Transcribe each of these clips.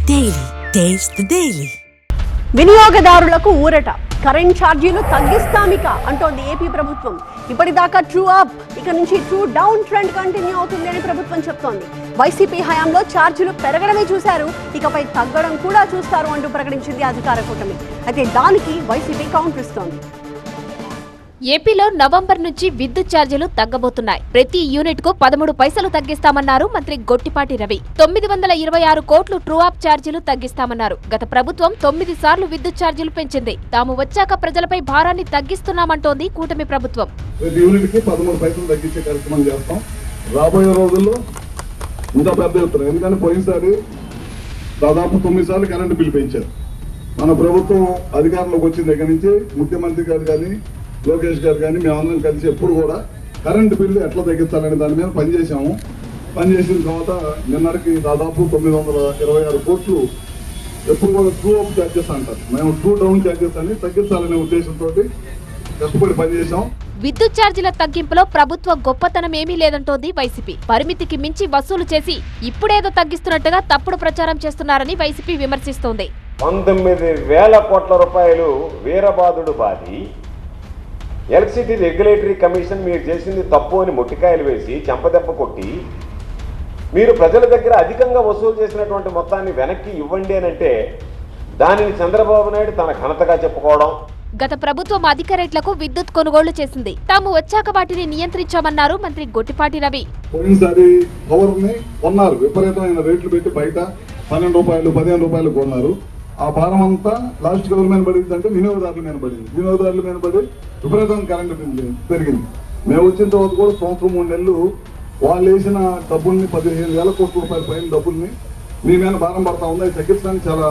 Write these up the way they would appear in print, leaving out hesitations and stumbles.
Daily. Taste the Daily. వినియోగదారులకు ఊరట, current ఛార్జీలు తగ్గిస్తామిక అంటోంది ఏపీ ప్రభుత్వం. ఇప్పటిదాకా ట్రూ అప్, ఇక నుంచి ట్రూ డౌన్ ట్రెండ్ కంటిన్యూ అవుతుంది అని ప్రభుత్వం చెప్తోంది. వైసీపీ హయాంలో ఛార్జీలు పెరగడమే చూశారు, ఇకపై తగ్గడం కూడా చూస్తారు అంటూ ప్రకటించింది అధికార కూటమి. అయితే దానికి వైసీపీ కౌంటర్ ఇస్తోంది. ఏపీలో నవంబర్ నుంచి విద్యుత్ ఛార్జీలు తగ్గబోతున్నాయి. ప్రతి యూనిట్ కు 13 పైసలు తగ్గిస్తామన్నారు మంత్రి గొట్టిపాటి రవి. 926 కోట్లు ట్రూ అప్ ఛార్జీలు తగ్గిస్తామన్నారు. గత ప్రభుత్వం 9 సార్లు విద్యుత్ ఛార్జీలు పెంచింది. తాము వచ్చాక ప్రజలపై భారాన్ని తగ్గిస్తున్నామంటోంది కూటమి ప్రభుత్వం. ప్రతి యూనిట్ కి 13 పైసలు తగ్గించే కార్యక్రమం చేస్తాం. రాబోయే రోజుల్లో ఇంకా పెద్ద ఎత్తున, ఎందుకంటే పోయినసారి దాదాపు 9 సార్లు కరెంటు బిల్లు పెంచారు. మన ప్రభుత్వం అధికారంలోకి వచ్చిన దగ్గర నుంచి ముఖ్యమంత్రి గారు కానీ లోకేష్ గారు కానీ మేమందరం కలిసి ఎప్పుడు కూడా కరెంటు బిల్లు ఎట్లా తగ్గించాలనే దాని మీద పనిచేసాము. పనిచేసిన తర్వాత నిన్నటికి దాదాపు 926 కోట్లు ఎప్పుడు కూడా ట్రూ అప్ ఛార్జెస్ అంటారు, మేము ట్రూ డౌన్ ఛార్జెస్ అని తగ్గించాలనే ఉద్దేశంతో కష్టపడి పనిచేసాం. విద్యుత్ ఛార్జీల తగ్గింపులో ప్రభుత్వ గొప్పతనం ఏమీ లేదంటోంది వైసీపీ. పరిమితికి మించి వసూలు చేసి ఇప్పుడేదో తగ్గిస్తున్నట్టుగా తప్పుడు ప్రచారం చేస్తున్నారని వైసీపీ విమర్శిస్తోంది. 19,000 కోట్ల రూపాయలు వీరబాదుడు బాది ఎలక్ట్రిసిటీ రెగ్యులేటరీ కమిషన్ మీరు చేసింది తప్పు అని మొట్టికాయలు వేసి చెంపదెబ్బ కొట్టి మీరు ప్రజల దగ్గర అధికంగా వసూలు చేసినటువంటి మొత్తాన్ని వెనక్కి ఇవ్వండి అని అంటే దానిని చంద్రబాబు నాయుడు తన ఘనతగా చెప్పుకోవడం. గత ప్రభుత్వం అధిక రేట్లకు విద్యుత్ కొనుగోళ్లు చేసింది. తాము వచ్చాక వాటిని నియంత్రించామన్నారు మంత్రి గొట్టిపాటి రవి. పోయినసారి పవర్ ని కొన్నారు, విపరీతమైన రేట్లు పెట్టి బయట 12 రూపాయలు 15 రూపాయలు కొన్నారు. ఆ భారం అంతా లాస్ట్ గవర్నమెంట్ మీద పడింది, అంటే వినియోగదారుల మీద పడింది. వినియోగదారుల మీద పడి విపరీతంగా కరెంటు బిల్లు పెరిగింది. మేము వచ్చిన తర్వాత కూడా సంవత్సరం 3 నెలలు వాళ్ళు వేసిన డబ్బుల్ని 15,000 కోట్ల రూపాయల పైన డబ్బుల్ని మీ మీద భారం పడతా ఉంది. అది తగ్గించడానికి చాలా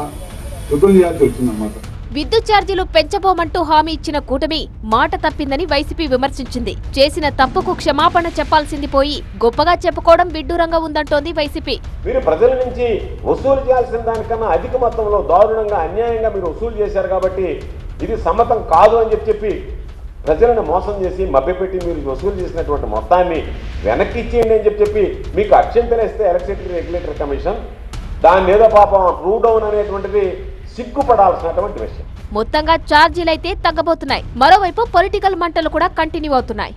యుద్ధం చేయాల్సి వచ్చింది అన్నమాట. విద్యుత్ ఛార్జీలు పెంచబోమంటూ హామీ ఇచ్చిన కూటమి మాట తప్పిందని వైసీపీ విమర్శించింది. చేసిన తప్పుకు క్షమాపణ చెప్పాల్సింది పోయి గొప్పగా చెప్పుకోవడం విడ్డూరంగా ఉందంటోంది వైసీపీ. మీరు ప్రజల నుంచి వసూలు చేయాల్సిన దానికన్నా అధిక మొత్తంలో దారుణంగా అన్యాయంగా మీరు వసూలు చేశారు కాబట్టి ఇది సమ్మతం కాదు అని చెప్పి ప్రజలను మోసం చేసి మభ్యపెట్టి మీరు వసూలు చేసినటువంటి మొత్తాన్ని వెనక్కి ఇచ్చేయండి అని చెప్పి మీకు అక్షంతలేస్తే ఎలక్ట్రిసిటీ రెగ్యులేటరీ కమిషన్ దాని మీద పాపం ట్రూ డౌన్ అనేటువంటిది సిగ్గుపడాల్సినటువంటి విషయం. మొత్తంగా ఛార్జీలైతే తగ్గబోతున్నాయి. మరోవైపు పొలిటికల్ మంటలు కూడా కంటిన్యూ అవుతున్నాయి.